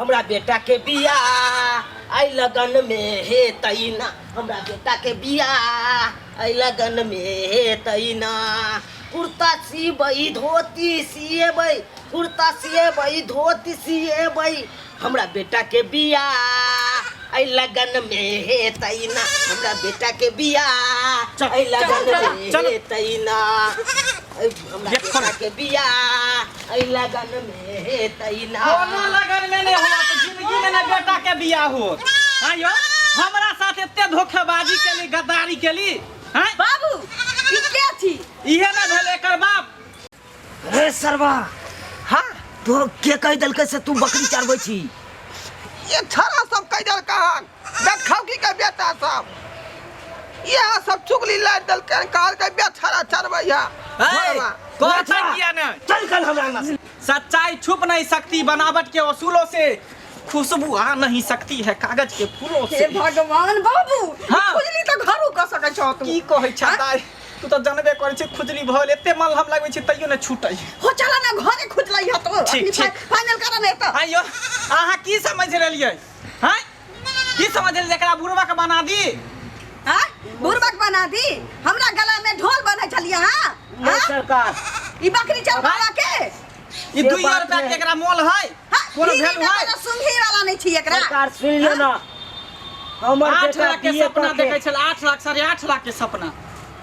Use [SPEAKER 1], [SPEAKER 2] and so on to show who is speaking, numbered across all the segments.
[SPEAKER 1] हमरा बेटा के बियाह आई लगन में हे तैना, हमरा बेटा के बियाह आई लगन में हे तैना। कुर्ता सियबै धोती सियबै, कुर्ता सियबै धोती सियबै, हमरा बेटा के बियाह आई लगन में हे तैना, हमरा बेटा के बियाह आई लगन में हे तैना, हमरा बेटा के बियाह आई लगन में हे तैना।
[SPEAKER 2] कोनो लगन में नहीं होला तो जिंदगी में ना बेटा के बियाह हो। हां यो हमरा साथ एते धोखेबाजी केली, गद्दारी केली। हैं
[SPEAKER 3] बाबू ई के थी?
[SPEAKER 2] इहे ना भेल एकर बाप।
[SPEAKER 1] रे सरवा, हाँ तो के कह दल के से तू बकरी चरबै छी?
[SPEAKER 4] ये छरा सब कह दल कहां देखौ की के बेटा सब यह सब चुगली ला दल के कहल के बेटा चरबै है।
[SPEAKER 2] कोथा किया ना
[SPEAKER 1] चल कल हमरा में
[SPEAKER 2] सच्चाई छुप नहीं सकती, बनावट के असूलों से खुशबू आ नहीं सकती है कागज के फूलों से।
[SPEAKER 3] हे भगवान बाबू,
[SPEAKER 2] हाँ।
[SPEAKER 3] खुजली तो घरो क सकै छ तू।
[SPEAKER 2] की कहै छ तू तो जानबे करै छै खुजली भल एते मलहम लगबै छै तइयो ने छूटै।
[SPEAKER 3] हो चला ना घरे खुजलै ह तो
[SPEAKER 2] ठीक।
[SPEAKER 3] फाइनल करा ने त।
[SPEAKER 2] आइयो आहा की समझ रहलियै? हैं की समझ रहलियै? एकरा बुढ़वा के बना दी।
[SPEAKER 3] हां बुरबक बना दी? हमरा गला में ढोल बनै छलिया। हां
[SPEAKER 1] नहीं सरकार,
[SPEAKER 3] ई बकरी चरवाला के
[SPEAKER 2] ई 2 रुपया के एकरा मोल है कोनो वैल्यू है?
[SPEAKER 3] सुंघी वाला नहीं छी एकरा।
[SPEAKER 1] सरकार सुन लियो ना, हमर
[SPEAKER 2] 8
[SPEAKER 1] बेटा
[SPEAKER 2] लाख के
[SPEAKER 1] बीए
[SPEAKER 2] सपना
[SPEAKER 1] करके
[SPEAKER 2] देखै छल, 8 लाख 8.5 लाख के सपना।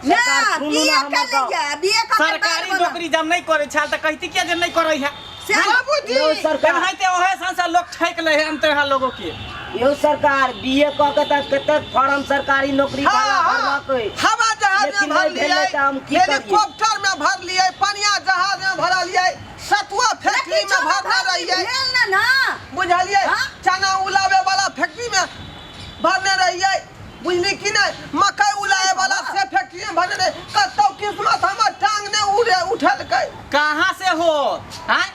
[SPEAKER 3] ना
[SPEAKER 1] सरकार सुनू
[SPEAKER 3] बिए
[SPEAKER 1] ना हमर
[SPEAKER 3] कर लिया, बिए कर
[SPEAKER 2] सरकारी नौकरी जब नहीं करे छल त कहती के जे नहीं करे है।
[SPEAKER 4] बाबूजी
[SPEAKER 1] यो सरकार,
[SPEAKER 2] कहते ओहे संसा लोग ठेक ले है अंत है लोगों के।
[SPEAKER 1] यो सरकार बीए क के त कते फॉर्म सरकारी नौकरी वाला भरलकै,
[SPEAKER 4] हवा जहाज
[SPEAKER 1] लेकिन
[SPEAKER 4] में भर
[SPEAKER 1] नहीं भेलै
[SPEAKER 4] लिए,
[SPEAKER 1] त हम की करिए?
[SPEAKER 4] हेलीकॉप्टर में भर लिए, पनिया जहाज में भर लिए, सतुआ फैक्ट्री में भरना रहिए,
[SPEAKER 3] ना ना
[SPEAKER 4] बुझलिए?
[SPEAKER 3] हाँ?
[SPEAKER 4] चना उलावे वाला फैक्ट्री में भरने रहिए, बुझली कि नहीं? मकई उलावे वाला से फैक्ट्री में भरने रहिए। कतौ किस्मत हमर टांग ने उड़े उठल गई।
[SPEAKER 2] कहां से हो? हैं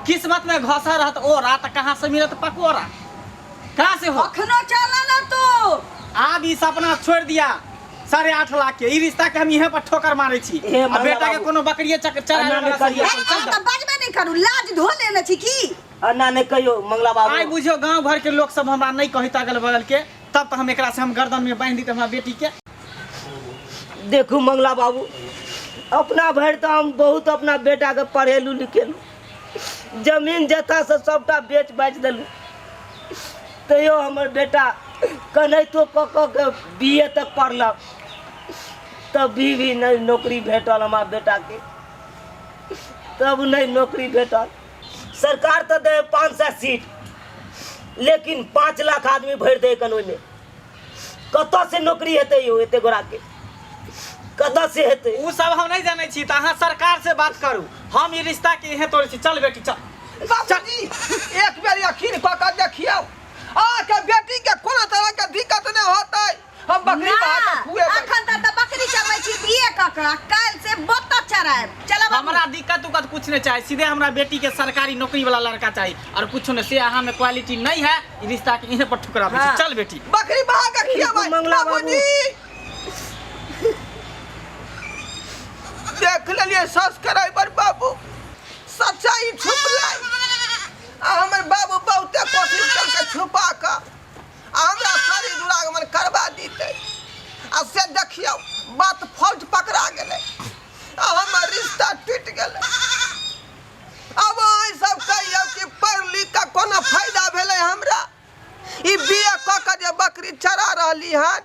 [SPEAKER 2] किस्मत में घसा रहत ओरा त कहां से मिलत पकोरा? कहां से हो?
[SPEAKER 3] अखनो चला ना तू।
[SPEAKER 2] अब ई सपना छोड़ दिया 8.5 लाख के। ई रिश्ता के हम यहीं पर ठोकर मारे छी।
[SPEAKER 1] हे
[SPEAKER 2] अब बेटा के
[SPEAKER 1] बाबू।
[SPEAKER 2] कोनो बकरिए चरा
[SPEAKER 1] अन्ना
[SPEAKER 2] वाला
[SPEAKER 1] ने
[SPEAKER 2] सही है।
[SPEAKER 1] कहिए।
[SPEAKER 2] चल
[SPEAKER 3] तो बजबे नहीं करू, लाज धो लेने छी की?
[SPEAKER 1] अन्ना ने कहियो मंगला बाबू,
[SPEAKER 2] आई बुझियो गांव भर के लोग सब हमरा नहीं कहत अगल बगल के, तब तो हम एकरा से हम गर्दन में बांध दी त हमरा बेटी के।
[SPEAKER 1] देखू मंगला बाबू, अपना भर तो हम बहुत अपना बेटा के पढ़ेलू लिखेलू, जमीन जथा से सबटा बेच बाच देलू, तैयो हमर बेटा कन्हैतो क के बीए तक पढ़लक, तब भी नहीं नौकरी भेटल हमरा बेटा के, तब नहीं नौकरी भेटल। सरकार तो दे 500 सीट, लेकिन 5 लाख आदमी भर दे कन ओइमे, कतऽ से नौकरी हेतै यो एते गोरा के? कतऽ से हेतै?
[SPEAKER 2] उ सब हम नहीं जानै छी त अहाँ सरकार से बात करू। हम ई रिश्ता के यहीं तोड़ छी। चल बेटी चल।
[SPEAKER 4] बाबूजी एक बेर यकीन क के देखियो, आ के बेटी के कोनो तरह के दिक्कत नहीं होतै। हम बकरी बहा के खुएबै।
[SPEAKER 3] अखन त बकरी चरबै छी बिए क के, काल से बत्ता चराएब। चला बाबू।
[SPEAKER 2] हमरा दिक्कत उक्कत कुछ नहीं चाहिए, सीधे हमरा बेटी के सरकारी नौकरी वाला लड़का चाहिए और कुछ नहीं से अहाँ में क्वालिटी नहीं है। ई रिश्ता के यहीं पर ठुकरा
[SPEAKER 3] हाँ।
[SPEAKER 2] चल बेटी।
[SPEAKER 4] बकरी बहा के खियाबै।
[SPEAKER 1] मंगला बाबू।
[SPEAKER 4] बाबूजी देख लेलिए सब्सक्राइबर बाबू, सच्चाई छुप लाई। हमर बाबू बहुते कोशिश करके छुपा के हमरा सारी दुराग मन करवा दीते, आ से देखियो बात फॉल्ट पकड़ा गेलै, आ हमर रिश्ता टूट गेलै। अब अहाँ सब कहियो कि पढ़ लिख के कोनो फायदा भेलै हमरा? ई बीए क के जे बकरी चरा रहली हन,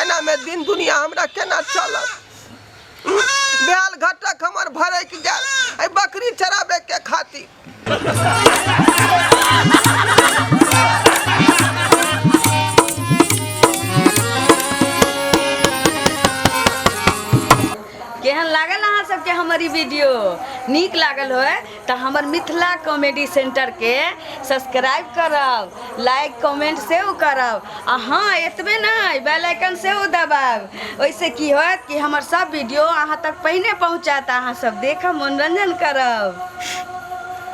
[SPEAKER 4] एना में दिन दुनिया हमरा केना चलत? बेल घटक हमर भरे के जाल बकरी चराबे के खातिर।
[SPEAKER 3] केहन लागल अहाँ सबके हमारी वीडियो? नीक लागल हो तो हमर मिथिला कॉमेडी सेंटर के सब्सक्राइब करब, लाइक कमेंट सेहो करब, आ हाँ एतबे नहीं बेल आइकन सेहो दबाब। ओइसे की होत कि हमर सब वीडियो अहाँ तक पहिने पहुँचात, अहाँ सब देखब, मनोरंजन करब।